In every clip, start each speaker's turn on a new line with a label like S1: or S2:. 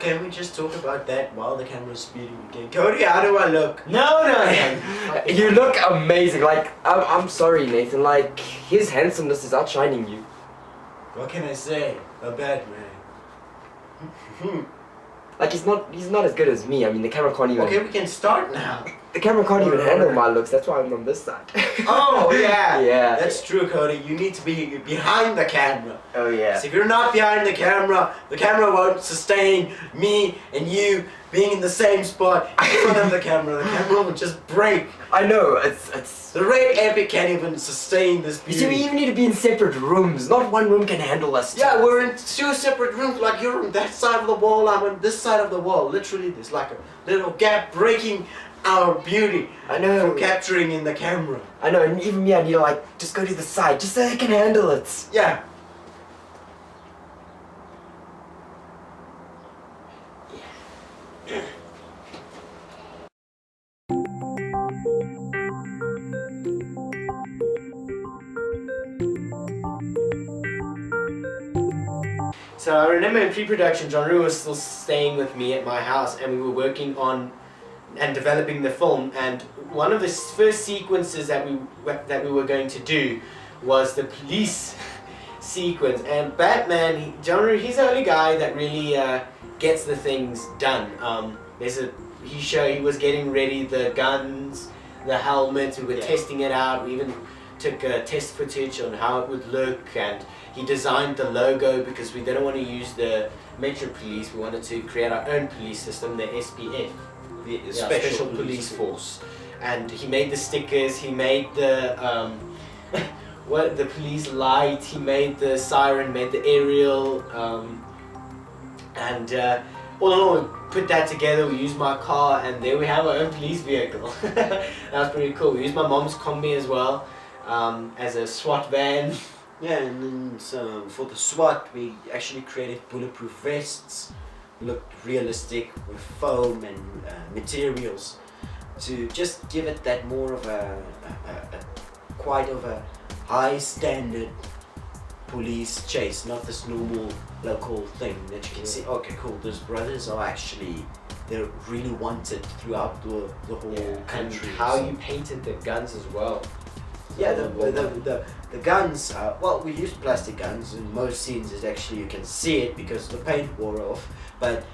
S1: can we just talk about that while the camera's speeding again? Cody, how do I look?
S2: No. You look amazing. Like, I'm sorry, Nathan. Like, his handsomeness is outshining you.
S1: What can I say? A bad man.
S2: Like, he's not as good as me. I mean, the camera can't even...
S1: Okay, we can start now.
S2: The camera can't even handle my looks. That's why I'm on this side.
S1: Oh, yeah.
S2: Yeah.
S1: That's true, Cody. You need to be behind the camera.
S2: Oh, yeah.
S1: So if you're not behind the camera won't sustain me and you being in the same spot in front of the camera. The camera will just break.
S2: I know. It's...
S1: The Red Epic can't even sustain this
S2: You
S1: beauty.
S2: see, we even need to be in separate rooms. Not one room can handle us.
S1: Yeah, we're in 2 separate rooms. Like you're on that side of the wall, I'm on this side of the wall. Literally, there's like a little gap breaking our beauty.
S2: I know.
S1: From capturing in the camera.
S2: I know, and even me, I need to like, just go to the side, just so I can handle it.
S1: Yeah. So I remember in pre-production, John Rue was still staying with me at my house, and we were working on and developing the film. And one of the first sequences that we were going to do was the police sequence. And Batman, John Rue, he's the only guy that really gets the things done. He was getting ready the guns, the helmet. We were testing it out. We even took test footage on how it would look, and he designed the logo because we didn't want to use the Metro Police. We wanted to create our own police system, the SPF, the Special Police Force. And he made the stickers. He made the the police light. He made the siren. Made the aerial. All in all, we put that together. We used my car, and there we have our own police vehicle. That was pretty cool. We used my mom's Kombi as well, as a SWAT van. Yeah, and then so for the SWAT, we actually created bulletproof vests. Looked realistic with foam and materials to just give it that more of quite of a high standard police chase, not this normal local thing that you can see. Okay, cool. Those brothers are actually, they're really wanted throughout the whole country.
S3: And how you painted the guns as well.
S1: Yeah, the guns, well, we used plastic guns. In most scenes, is actually, you can see it because the paint wore off. But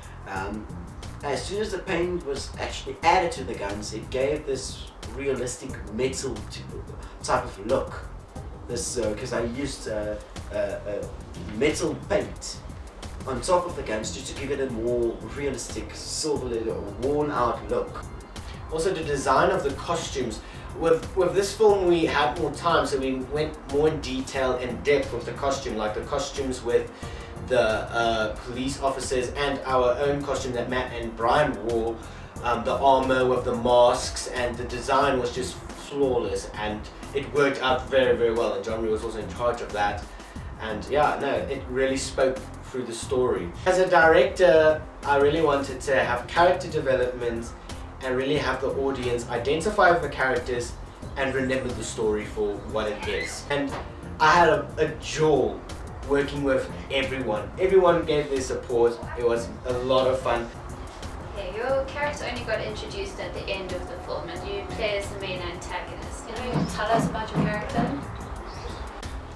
S1: as soon as the paint was actually added to the guns, it gave this realistic metal type of look. This because I used metal paint on top of the guns just to give it a more realistic, silver, worn out look. Also, the design of the costumes. With this film, we had more time, so we went more in detail and depth with the costume, like the costumes with the police officers and our own costume that Matt and Brian wore, the armor with the masks, and the design was just flawless, and it worked out very, very well, and John Rue was also in charge of that. And yeah, no, it really spoke through the story. As a director, I really wanted to have character development and really have the audience identify with the characters and remember the story for what it is. And I had a joy working with everyone. Everyone gave their support. It was a lot of fun.
S4: Okay, your character only got introduced at the end of the film, and you play as the main antagonist. Can you tell us about your character?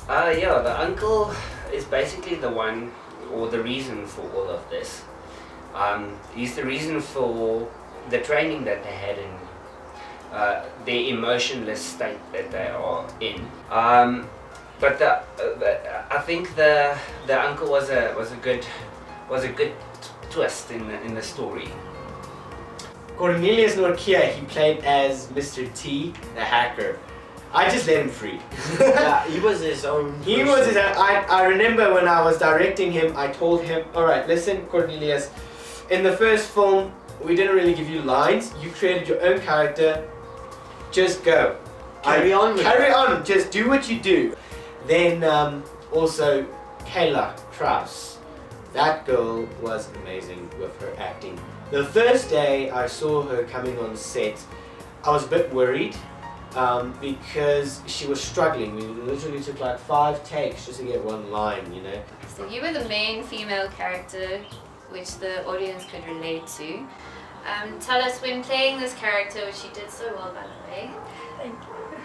S5: Yeah, the uncle is basically the one, or the reason for all of this. He's the reason for the training that they had in the emotionless state that they are in. But I think the uncle was a good twist in the story.
S1: Cornelius Norkia, he played as Mr. T, the hacker. I just let him free.
S3: Yeah, he was his own person.
S1: He was his own. I remember when I was directing him, I told him, alright, listen, Cornelius, in the first film, we didn't really give you lines. You created your own character. Just go.
S3: Carry on with
S1: Carry
S3: it.
S1: on. Just do what you do. Then also Kayla Kraus. That girl was amazing with her acting. The first day I saw her coming on set, I was a bit worried because she was struggling. We literally took like 5 takes just to get one line, you know.
S4: So you were the main female character which the audience could relate to. Tell us, when playing this character, which you did so well by the way,
S6: Thank you.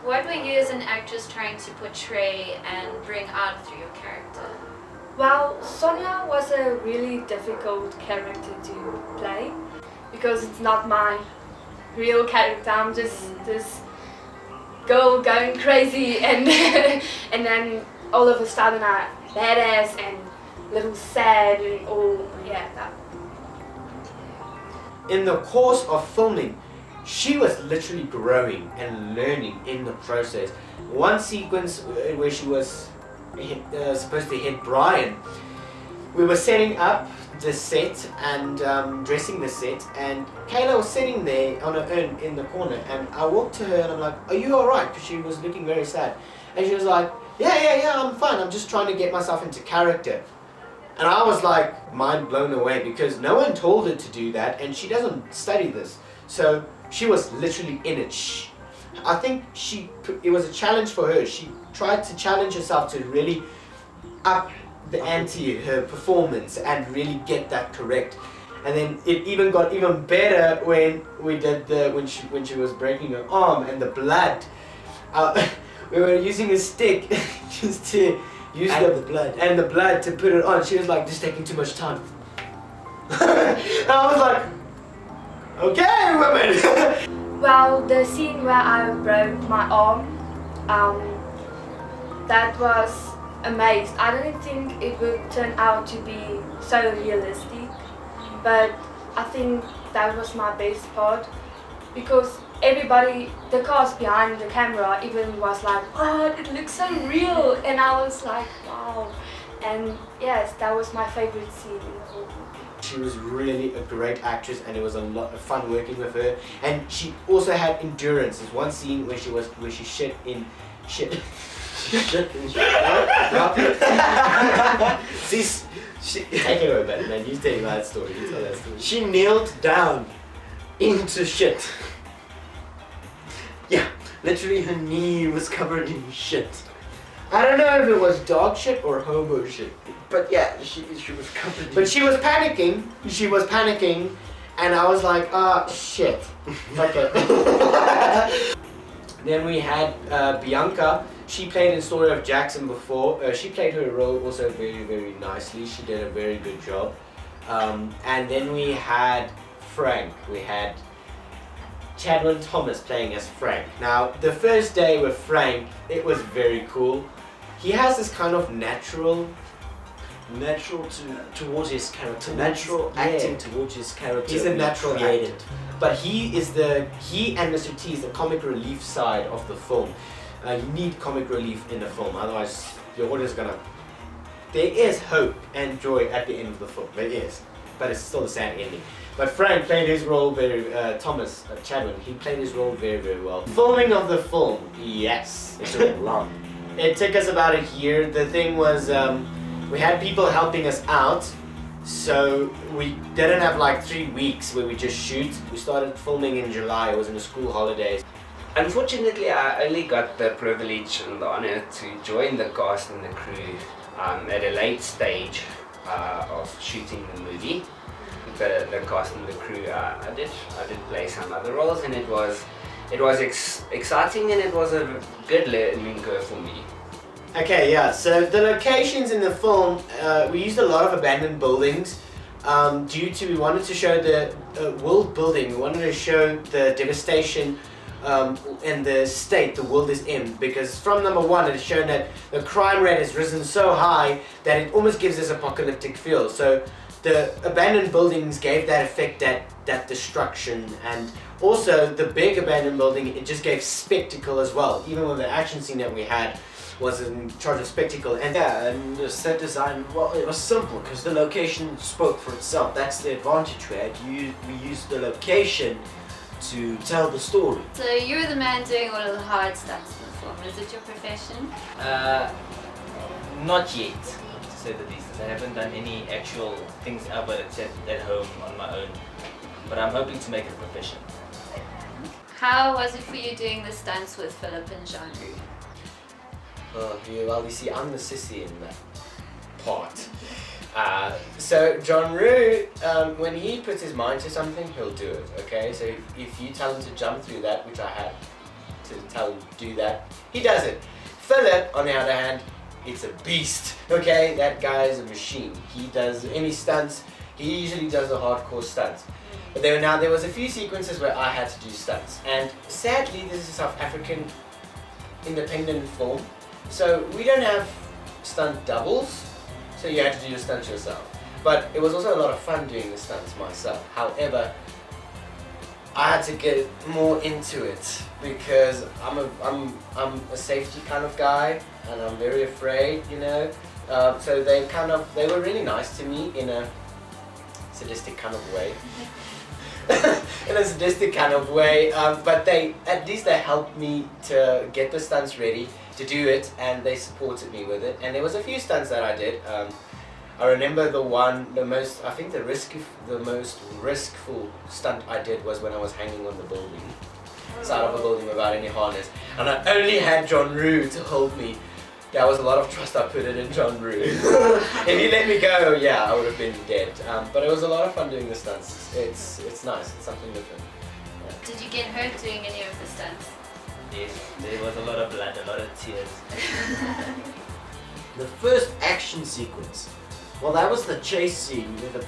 S4: what were you as an actress trying to portray and bring out through your character?
S6: Well, Sonia was a really difficult character to play because it's not my real character. I'm just this girl going crazy and and then all of a sudden I'm badass and a little sad and all, yeah, that.
S1: In the course of filming, she was literally growing and learning in the process. One sequence where she was supposed to hit Brian, we were setting up the set and dressing the set, and Kayla was sitting there on her own in the corner, and I walked to her and I'm like, "Are you alright?" Because she was looking very sad, and she was like, yeah, I'm fine, I'm just trying to get myself into character. And I was like mind blown away because no one told her to do that, and she doesn't study this, so she was literally in it. I think it was a challenge for her. She tried to challenge herself to really up the ante, her performance, and really get that correct. And then it even got even better when we did when she was breaking her arm and the blood. We were using a stick just to use the blood to put it on. She was like, "This is taking too much time." And I was like, "Okay, women."
S6: Well, the scene where I broke my arm, that was amazed. I didn't think it would turn out to be so realistic, but I think that was my best part because everybody, the cast behind the camera even was like, "What? It looks so real," and I was like, "Wow." And yes, that was my favorite scene in the whole movie.
S1: She was really a great actress, and it was a lot of fun working with her. And she also had endurance. There's one scene where she shit in shit. Take it over, man. You tell that story. You tell that story.
S3: She kneeled down into shit. Yeah, literally her knee was covered in shit.
S1: I don't know if it was dog shit or hobo shit.
S3: But yeah, she was covered in
S1: But she was panicking. She was panicking, and I was like, shit. Okay. Then we had Bianca. She played in Story of Jackson before. She played her role also very, very nicely. She did a very good job. And then we had Frank. We had Chadwin Thomas playing as Frank. Now, the first day with Frank, it was very cool. He has this kind of natural
S3: towards his character.
S1: Natural,
S3: Acting
S1: yeah.
S3: towards his character.
S1: He's a natural
S3: created.
S1: actor. But he and Mr. T is the comic relief side of the film. You need comic relief in the film, otherwise your audience is gonna... There is hope and joy at the end of the film, there is. But it's still a sad ending. But Frank played his role very, Thomas Chadwin, he played his role very, very well. Filming of the film, yes.
S3: It took long.
S1: It took us about a year. The thing was, we had people helping us out, so we didn't have like 3 weeks where we just shoot. We started filming in July, it was in the school holidays.
S5: Unfortunately, I only got the privilege and the honor to join the cast and the crew at a late stage of shooting the movie. The cast and the crew, I did play some other roles, and it was exciting, and it was a good learning curve for me.
S1: Okay, yeah, so the locations in the film, we used a lot of abandoned buildings we wanted to show the world building, we wanted to show the devastation and the state the world is in, because from number one it has shown that the crime rate has risen so high that it almost gives this apocalyptic feel. So the abandoned buildings gave that effect, that destruction, and also the big abandoned building, it just gave spectacle as well. Even with the action scene that we had was in charge of spectacle. And
S3: Yeah, and the set design, well, it was simple because the location spoke for itself. That's the advantage we had. We used the location to tell the story.
S4: So you were the man doing all of the hard stunts in the film. Is it your profession?
S7: Not yet, to say the least. I haven't done any actual things ever except at home on my own. But I'm hoping to make it a profession.
S4: How was it for you doing the stunts with Philip and Jean-Louis?
S1: well, you see, I'm the sissy in that part.
S8: So John Roo, when he puts his mind to something, he'll do it. Okay, so if you tell him to jump through that, which I had to tell him to do that, he does it. Philip, on the other hand, it's a beast. Okay, that guy is a machine. He does any stunts. He usually does the hardcore stunts. But there was a few sequences where I had to do stunts, and sadly, this is a South African independent film, so we don't have stunt doubles. So you had to do the stunts yourself. But it was also a lot of fun doing the stunts myself. However, I had to get more into it because I'm a safety kind of guy and I'm very afraid, you know. So they were really nice to me in a sadistic kind of way. In a sadistic kind of way, but at least they helped me to get the stunts ready to do it, and they supported me with it. And there was a few stunts that I did. I remember the most riskful stunt I did was when I was hanging on the building, side of a building without any harness, and I only had John Roo to hold me. That was a lot of trust I put in John Roo. If he let me go, yeah, I would have been dead. But it was a lot of fun doing the stunts. It's nice. It's something different. Yeah.
S4: Did you get hurt doing any of the stunts?
S7: Yes, there was a lot of blood, a lot of tears.
S1: The first action sequence. Well, that was the chase scene where the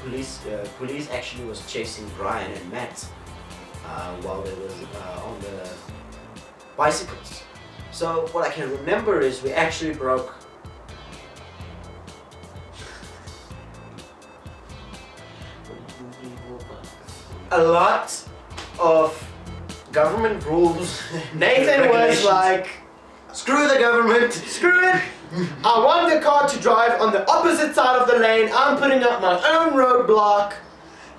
S1: police actually was chasing Brian and Matt while they was on the bicycles. So what I can remember is we actually broke a lot of government rules.
S8: Nathan was like,
S1: screw the government.
S8: screw it! I want the car to drive on the opposite side of the lane. I'm putting up my own roadblock.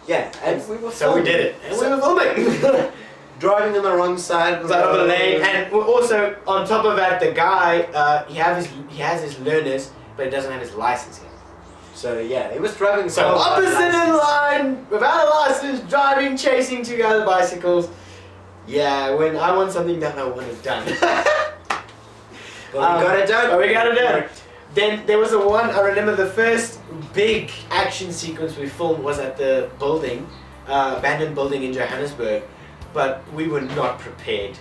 S1: Yeah, and we were
S8: So we did it. And we were filming.
S1: driving on the wrong side of
S8: the lane, and we're also on top of that, the guy he has his learners, but he doesn't have his license yet.
S1: So yeah, he was driving.
S8: So opposite in line, without a license, driving, chasing two other bicycles. Yeah, when I want something done, I want it done.
S1: But we got it done.
S8: But we got it done. Then there was I remember the first big action sequence we filmed was at the building, abandoned building in Johannesburg, but we were not prepared.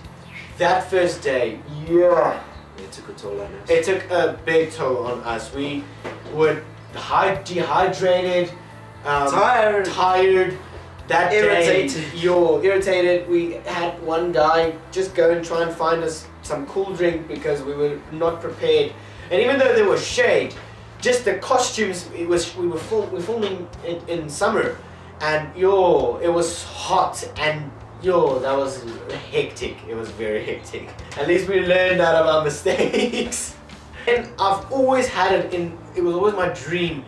S8: That first day, yeah.
S1: It took a toll on us.
S8: It took a big toll on us. We were dehydrated, tired. That
S1: Irritated.
S8: day, you're irritated. We had one guy just go and try and find us some cool drink because we were not prepared. And even though there was shade, just the costumes. We were filming it in summer, and it was hot and. That was hectic. It was very hectic. At least we learned out of our mistakes. And I've always had it was always my dream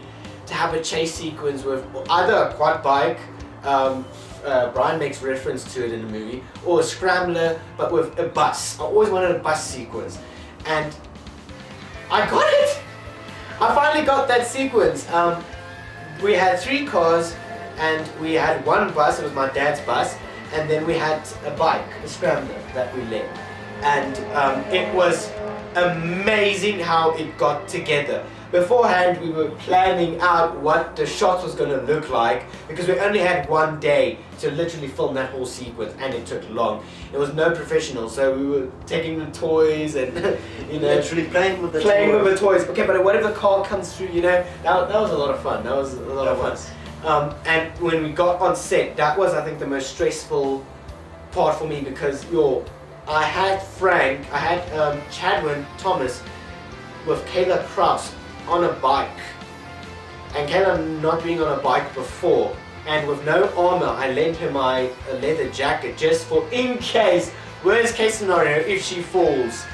S8: to have a chase sequence with either a quad bike, Brian makes reference to it in the movie, or a scrambler, but with a bus. I always wanted a bus sequence. And I got it! I finally got that sequence. We had 3 cars, and we had one bus, it was my dad's bus, and then we had a bike, a scrambler that we led. And it was amazing how it got together. Beforehand, we were planning out what the shot was going to look like because we only had one day to literally film that whole sequence, and it took long. It was no professional, so we were taking the toys and
S1: literally playing with the
S8: toys. Okay, but whatever car comes through, that was a lot of fun. That was a lot of fun. And when we got on set, that was, I think, the most stressful part for me because, I had Frank, I had Chadwin Thomas with Kayla Kraus on a bike. And Kayla not being on a bike before, and with no armor, I lent her my leather jacket just for in case, worst case scenario, if she falls,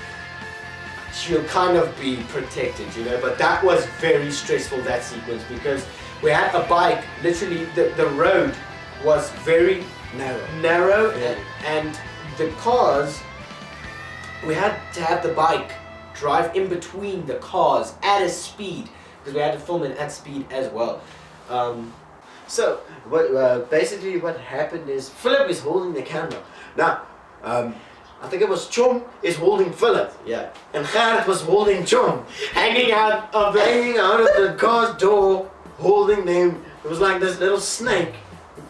S8: she'll kind of be protected, But that was very stressful, that sequence, because we had a bike, literally the road was very narrow
S1: yeah.
S8: and the cars, we had to have the bike drive in between the cars at a speed because we had to film it at speed as well.
S1: So basically what happened is Philip is holding the camera. Now, I think it was Chom is holding Philip.
S8: Yeah.
S1: And Gerrit was holding Chom.
S8: Hanging out of
S1: the car's door, holding them. It was like this little snake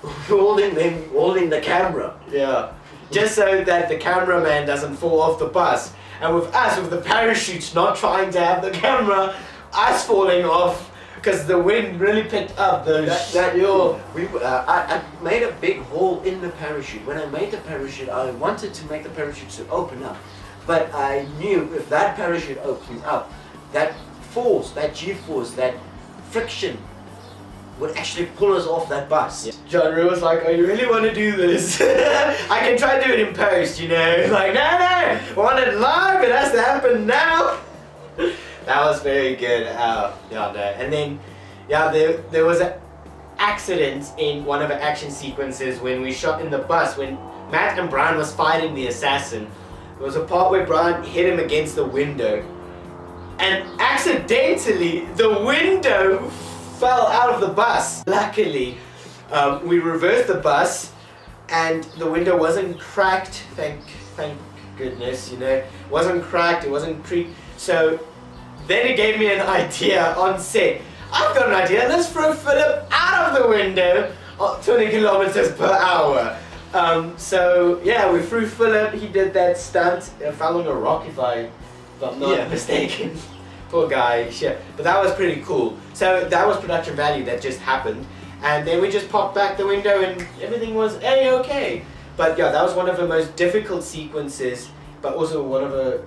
S1: holding the camera.
S8: Yeah. Just so that the cameraman doesn't fall off the bus. And with us, with the parachutes not trying to have the camera, us falling off because the wind really picked up those.
S1: I made a big hole in the parachute. When I made the parachute, I wanted to make the parachute to open up, but I knew if that parachute opens up, that force, that G-force, that friction would actually pull us off that bus.
S8: Yeah. John Rue was like, "Oh, you really want to do this? I can try to do it in post, you know." Like, no, I want it live. It has to happen now. That was very good. Yeah, no. And then, yeah, there was an accident in one of the action sequences when we shot in the bus when Matt and Brian was fighting the assassin. There was a part where Brian hit him against the window, and accidentally the window fell out of the bus. Luckily, we reversed the bus, and the window wasn't cracked. Thank goodness, you know, it wasn't cracked. It wasn't So then it gave me an idea on set. I've got an idea. Let's throw Philip out of the window at 20 kilometers per hour. So yeah, we threw Philip. He did that stunt. Fell on a rock, if I'm not mistaken. Poor guy, shit. But that was pretty cool. So that was production value that just happened. And then we just popped back the window and everything was A-okay. But yeah, that was one of the most difficult sequences, but also one of the,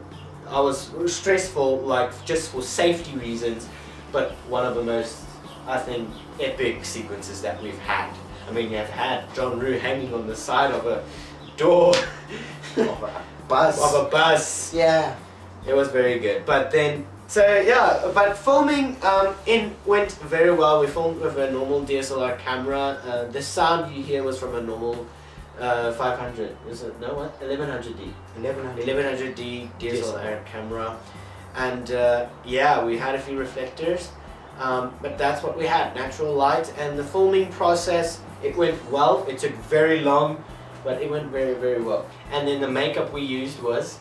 S8: I was stressful, like just for safety reasons, but one of the most, I think, epic sequences that we've had. I mean, you have had John Rue hanging on the side of a door
S1: Of a bus.
S8: Yeah, it was very good. But then, so yeah, but filming went very well. We filmed with a normal DSLR camera. The sound you hear was from a normal 500. Is it no what? 1100D. 1100D DSLR camera, and yeah, we had a few reflectors. But that's what we had, natural light, and the filming process, it went well. It took very long, but it went very, very well. And then the makeup we used was?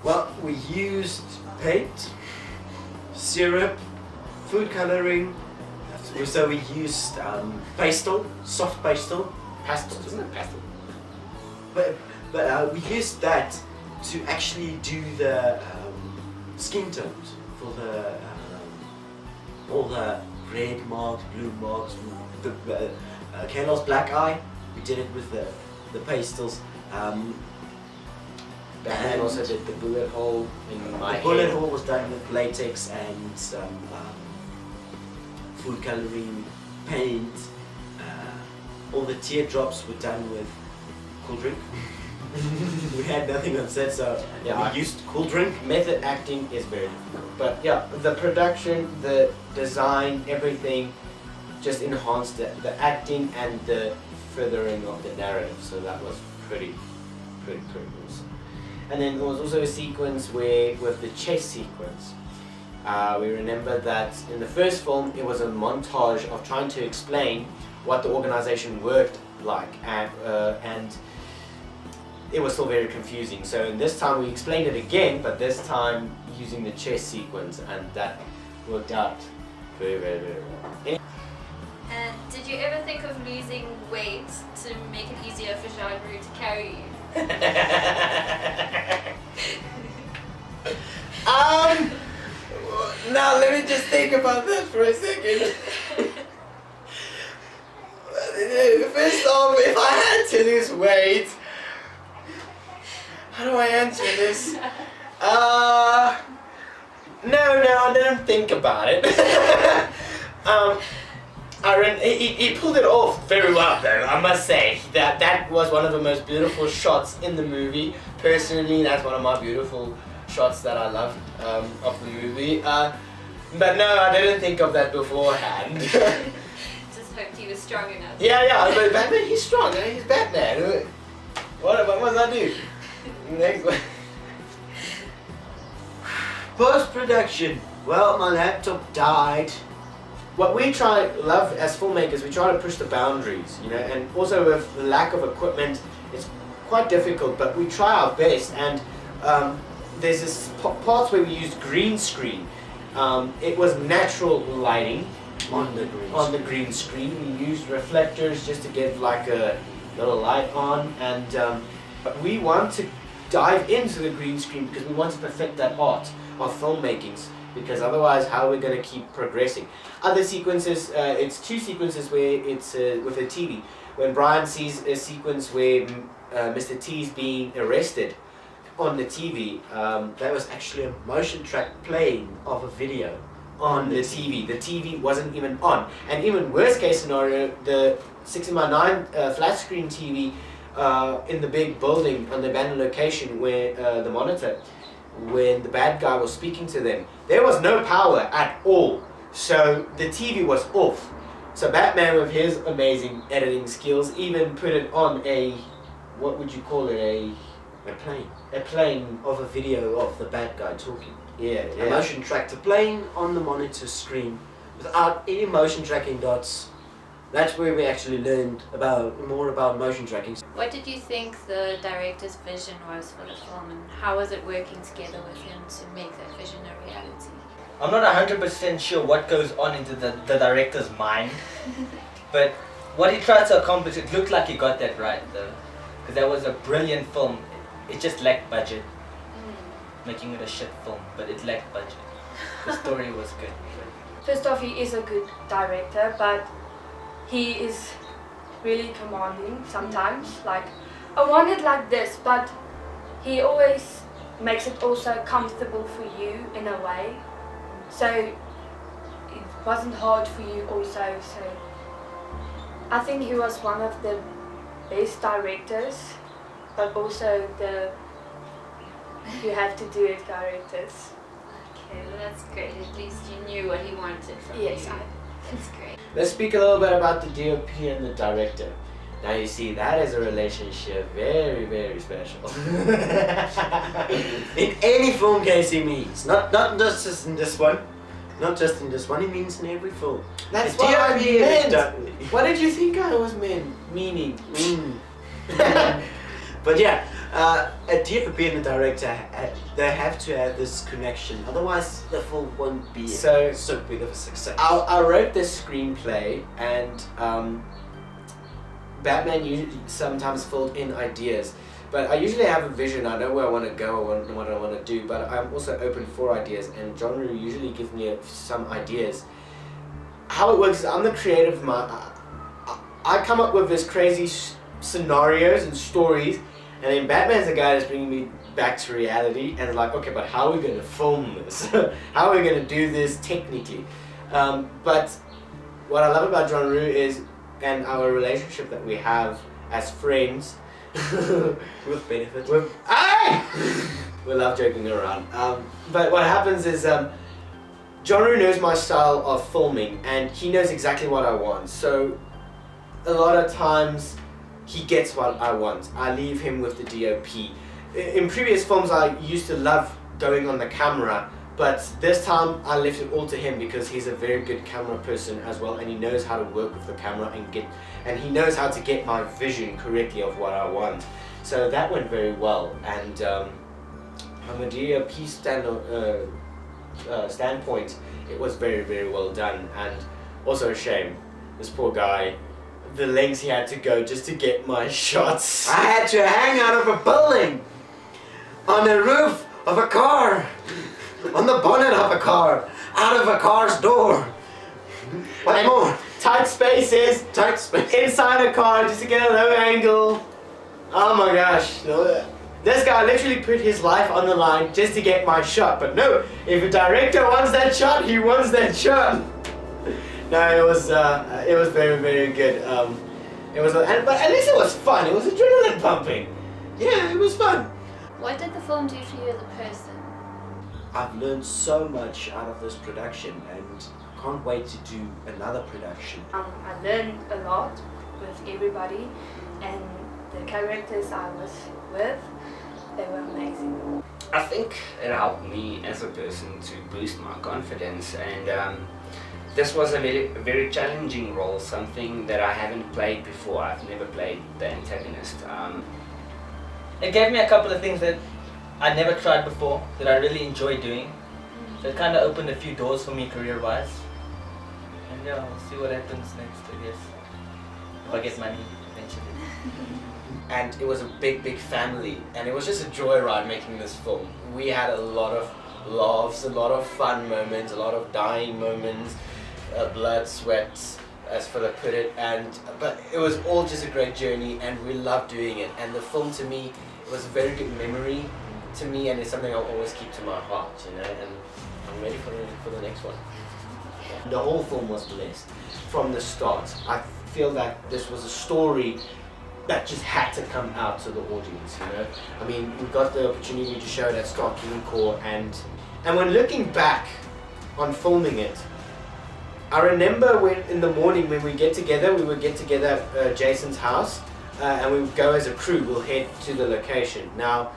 S1: Well, we used paint, syrup, food coloring. So we used pastel, soft pastel.
S8: Pastel, isn't it pastel?
S1: But we used that to actually do the skin tones for the all the red marks, blue marks, the Kayla's black eye. We did it with the pastels.
S8: Batman
S1: And
S8: also did the bullet hole in my
S1: The bullet
S8: head.
S1: hole was done with latex and some food coloring, paint. All the teardrops were done with cool drink. We had nothing on set, so
S8: Yeah.
S1: we used cool drink.
S8: Method acting is very difficult. But yeah, the production, the design, everything just enhanced the acting and the furthering of the narrative. So that was pretty awesome. And then there was also a sequence where, with the chess sequence, we remember that in the first film it was a montage of trying to explain what the organization worked like, and it was still very confusing. So in this time we explained it again, but this time using the chess sequence, and that worked out very, very, very well.
S4: And did you ever think of losing weight to make it easier for Jean-Rue to carry you?
S8: Now let me just think about that for a second. First off, if I had to lose weight, how do I answer this? No, I didn't think about it. He pulled it off very well, though, I must say. That was one of the most beautiful shots in the movie. Personally, that's one of my beautiful shots that I love of the movie. But no, I didn't think of that beforehand.
S4: Just hoped he was strong enough.
S8: Yeah, but Batman, he's strong, he's Batman. What must I do? Next one.
S1: Post-production. Well, my laptop died.
S8: What we love as filmmakers, we try to push the boundaries, you know, and also with the lack of equipment, it's quite difficult, but we try our best. And there's this parts where we used green screen. It was natural lighting,
S1: On the green
S8: on the
S1: screen.
S8: green screen. We used reflectors just to get like a little light on, and but we want to dive into the green screen because we want to perfect that art of filmmakings. Because otherwise, how are we going to keep progressing? Other sequences, it's two sequences where it's with a TV. When Brian sees a sequence where Mr. T is being arrested on the TV,
S1: That was actually a motion track playing of a video.
S8: on the TV. The TV wasn't even on. And even worst case scenario, the 16:9 flat screen TV in the big building on the abandoned location where the monitor, when the bad guy was speaking to them, there was no power at all. So the TV was off. So Batman, with his amazing editing skills, even put it on a, what would you call it,
S1: A plane.
S8: a plane.
S1: Of a video of the bad guy talking.
S8: Yeah,
S1: A
S8: yeah.
S1: motion tractor playing on the monitor screen without any motion tracking dots. That's where we actually learned more about motion tracking.
S4: What did you think the director's vision was for the film, and how was it working together with him to make that vision a reality?
S7: I'm not 100% sure what goes on into the director's mind, but what he tried to accomplish, it looked like he got that right though. Because that was a brilliant film. It just lacked budget, making it a shit film, but it lacked budget. The story was good.
S6: First off, he is a good director, but he is really commanding sometimes. Like, I want it like this, but he always makes it also comfortable for you in a way. So it wasn't hard for you also. So I think he was one of the best directors, but also the you have to do it directors.
S4: Okay, well that's great. At least you knew what he wanted from
S6: Yes,
S4: you. That's great.
S8: Let's speak a little bit about the DOP and the director. Now you see, that is a relationship very, very special.
S1: In any film case he means. Not just in this one. Not just in this one, he means in every film.
S8: That's
S1: The
S8: what I
S1: DOP is
S8: meant.
S1: done-
S8: What did you think I was meaning?
S1: But yeah, a DOP and a director, they have to have this connection. Otherwise, the film won't be
S8: So-
S1: so big of a success.
S8: I wrote this screenplay, and Batman usually sometimes filled in ideas. But I usually have a vision. I know where I want to go, what I want to do. But I'm also open for ideas, and John Rue usually gives me some ideas. How it works is I'm the creative mind. I come up with this crazy scenarios and stories, and then Batman's the guy that's bringing me back to reality, and like, okay, but how are we going to film this? How are we going to do this technically? But what I love about John Rue is, and our relationship that we have as friends,
S1: With benefit.
S8: we love joking around. But what happens is, John Rue knows my style of filming, and he knows exactly what I want. So a lot of times he gets what I want. I leave him with the DOP. In previous films, I used to love going on the camera, but this time I left it all to him because he's a very good camera person as well, and he knows how to work with the camera and he knows how to get my vision correctly of what I want. So that went very well, and from a DOP standpoint, it was very, very well done. And also a shame, this poor guy, the lengths he had to go just to get my shots.
S1: I had to hang out of a building, on the roof of a car, on the bonnet of a car, out of a car's door. What
S8: And
S1: more?
S8: Tight spaces,
S1: Tight space.
S8: inside a car just to get a low angle. Oh my gosh. This guy literally put his life on the line just to get my shot. But no, if a director wants that shot, he wants that shot. No, it was very, very good. But at least it was fun. It was adrenaline pumping.
S1: Yeah, it was fun.
S4: What did the film do for you as a person?
S1: I've learned so much out of this production and can't wait to do another production.
S6: I learned a lot with everybody, and the characters I was with, they were amazing.
S5: I think it helped me as a person to boost my confidence, and this was a very challenging role, something that I haven't played before. I've never played the antagonist.
S7: It gave me a couple of things that I never tried before that I really enjoy doing. So it kind of opened a few doors for me career-wise. And yeah, we'll see what happens next, I guess. If I get money eventually.
S8: And it was a big family, and it was just a joyride making this film. We had a lot of laughs, a lot of fun moments, a lot of dying moments, blood, sweat, as Philip put it, but it was all just a great journey, and we loved doing it. And the film, to me, it was a very good memory to me, and it's something I'll always keep to my heart, you know. And I'm ready for the next one. The whole film was blessed from the start. I feel that this was a story that just had to come out to the audience, you know. I mean, we got the opportunity to show it at Stark Core, and when looking back on filming it, I remember when in the morning when we would get together at Jason's house, and we would go as a crew. We'll head to the location. Now,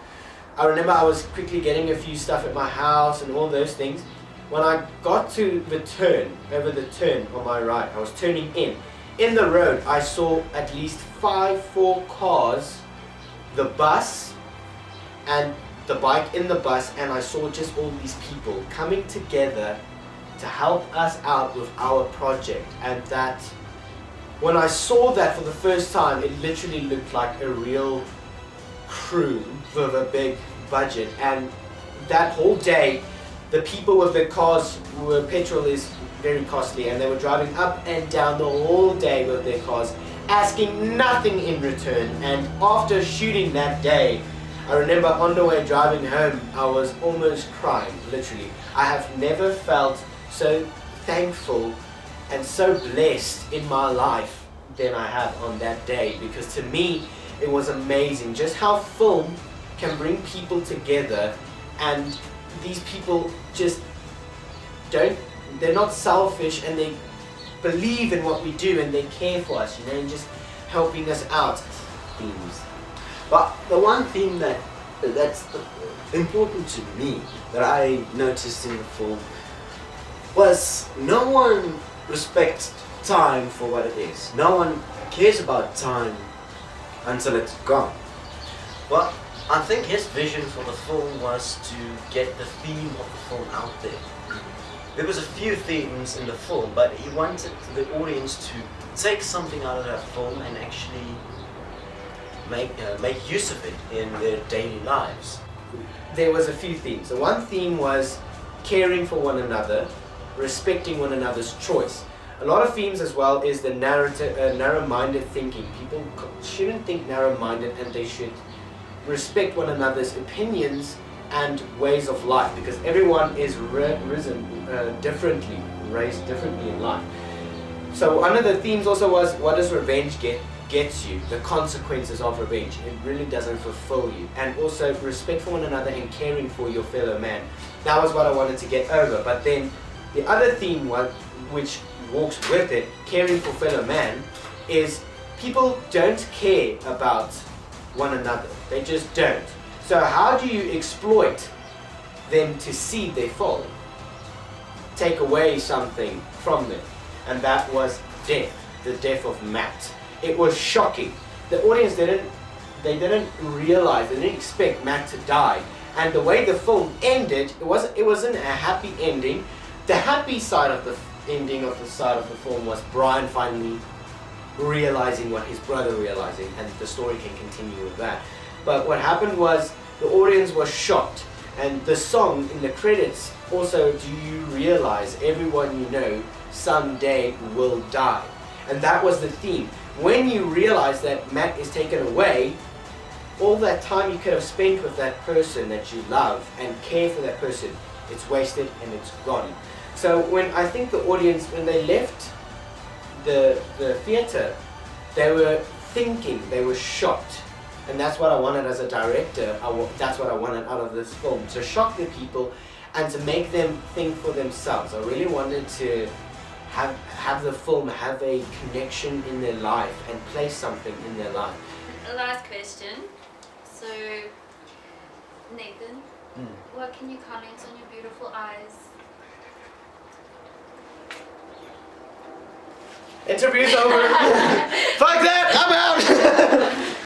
S8: I remember I was quickly getting a few stuff at my house and all those things. When I got to the turn, over the turn on my right, I was turning in. In the road, I saw at least 4 cars, the bus, and the bike in the bus, and I saw just all these people coming together to help us out with our project. And that, when I saw that for the first time, it literally looked like a real crew with a big budget. And that whole day, the people with their cars, petrol is very costly, and they were driving up and down the whole day with their cars, asking nothing in return. And after shooting that day, I remember on the way driving home, I was almost crying, literally. I have never felt so thankful and so blessed in my life than I have on that day, because to me, it was amazing just how film can bring people together, and these people just they're not selfish, and they believe in what we do, and they care for us, you know, and just helping us out.
S1: Themes. But the one theme that's important to me that I noticed in the film was no one respects time for what it is. No one cares about time until it's gone. Well, I think his vision for the film was to get the theme of the film out there. There was a few themes in the film, but he wanted the audience to take something out of that film and actually make use of it in their daily lives.
S8: There was a few themes. The one theme was caring for one another, respecting one another's choice. A lot of themes as well is the narrow-minded thinking. People shouldn't think narrow-minded, and they should respect one another's opinions and ways of life, because everyone is raised differently in life. So one of the themes also was, what does revenge gets you? The consequences of revenge. It really doesn't fulfill you. And also respect for one another and caring for your fellow man. That was what I wanted to get over. But then the other theme was, which walks with it, caring for fellow man, is people don't care about one another. They just don't. So how do you exploit them to see they fall? Take away something from them. And that was death, the death of Matt. It was shocking. The audience didn't realize, they didn't expect Matt to die. And the way the film ended, it wasn't a happy ending. The happy side of the ending of the film was Brian finally realizing what his brother realizing, and the story can continue with that. But what happened was the audience was shocked, and the song in the credits also, do you realize everyone you know someday will die? And that was the theme. When you realize that Matt is taken away, all that time you could have spent with that person that you love and care for that person, it's wasted and it's gone. So when I think the audience, when they left the theater, they were thinking, they were shocked. And that's what I wanted as a director. That's what I wanted out of this film, to shock the people and to make them think for themselves. I really wanted to have the film have a connection in their life and place something in their life.
S4: Last question. So, Nathan, what can you comment on your beautiful eyes?
S8: Interview's over.